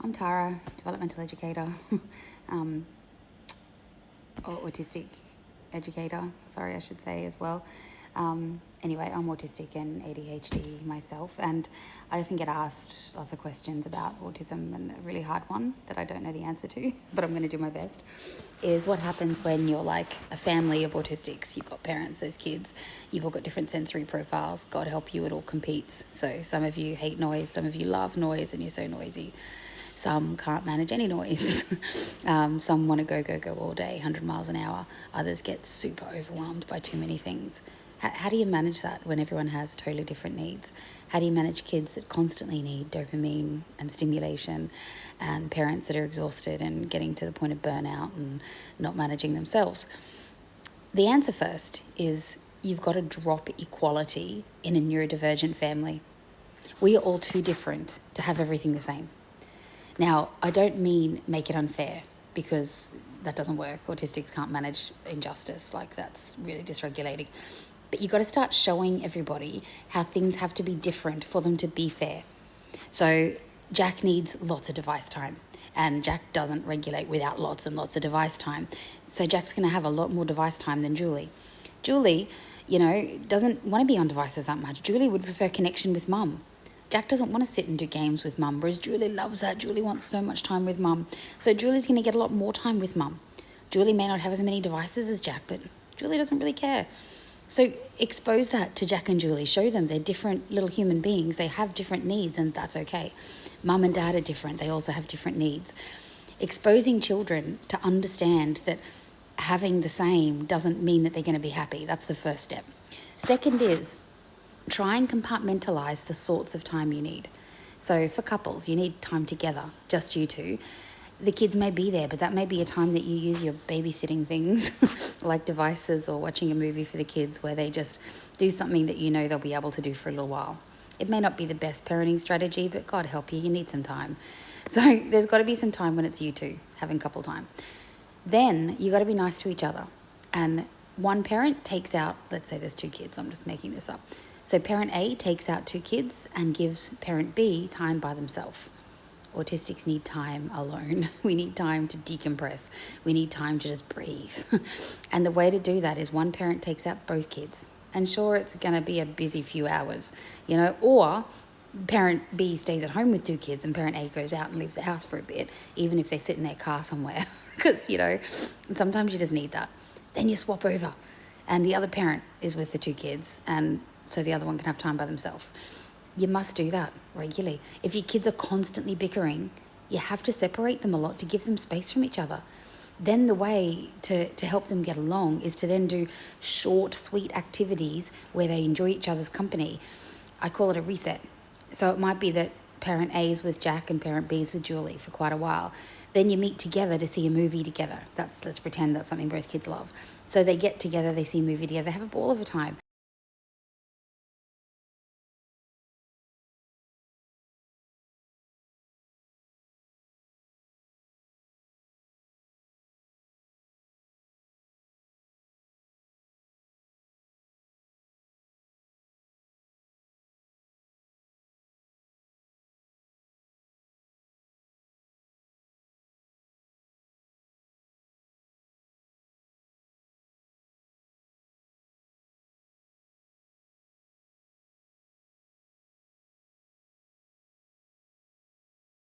I'm Tara, developmental educator, or autistic educator, sorry, I should say as well. Anyway, I'm autistic and AuDHD myself, and I often get asked lots of questions about autism, and a really hard one that I don't know the answer to, but I'm going to do my best, is what happens when you're like a family of autistics. You've got parents, there's kids, you've all got different sensory profiles. God help you, it all competes. So some of you hate noise, some of you love noise and you're so noisy. Some can't manage any noise. Some want to go all day, 100 miles an hour. Others get super overwhelmed by too many things. How do you manage that when everyone has totally different needs? How do you manage kids that constantly need dopamine and stimulation, and parents that are exhausted and getting to the point of burnout and not managing themselves? The answer first is you've got to drop equality in a neurodivergent family. We are all too different to have everything the same. Now, I don't mean make it unfair, because that doesn't work. Autistics can't manage injustice, like that's really dysregulating. But you've got to start showing everybody how things have to be different for them to be fair. So Jack needs lots of device time, and Jack doesn't regulate without lots and lots of device time. So Jack's going to have a lot more device time than Julie. Julie, doesn't want to be on devices that much. Julie would prefer connection with mum. Jack doesn't want to sit and do games with mum, whereas Julie loves that. Julie wants so much time with mum. So Julie's going to get a lot more time with mum. Julie may not have as many devices as Jack, but Julie doesn't really care. So expose that to Jack and Julie. Show them they're different little human beings. They have different needs, and that's okay. Mum and dad are different. They also have different needs. Exposing children to understand that having the same doesn't mean that they're going to be happy. That's the first step. Second is, try and compartmentalize the sorts of time you need. So for couples, you need time together, just you two. The kids may be there, but that may be a time that you use your babysitting things, like devices or watching a movie for the kids, where they just do something that you know they'll be able to do for a little while. It may not be the best parenting strategy, but God help you, you need some time. So there's got to be some time when it's you two having couple time. Then you got to be nice to each other. And one parent takes out, let's say there's two kids, I'm just making this up. So parent A takes out two kids and gives parent B time by themselves. Autistics need time alone. We need time to decompress. We need time to just breathe. And the way to do that is one parent takes out both kids. And sure, it's going to be a busy few hours, or parent B stays at home with two kids and parent A goes out and leaves the house for a bit, even if they sit in their car somewhere. Because, sometimes you just need that. Then you swap over and the other parent is with the two kids, and so the other one can have time by themselves. You must do that regularly. If your kids are constantly bickering, you have to separate them a lot to give them space from each other. Then the way to help them get along is to then do short, sweet activities where they enjoy each other's company. I call it a reset. So it might be that parent A is with Jack and parent B is with Julie for quite a while. Then you meet together to see a movie together. Let's pretend that's something both kids love. So they get together, they see a movie together, they have a ball of a time.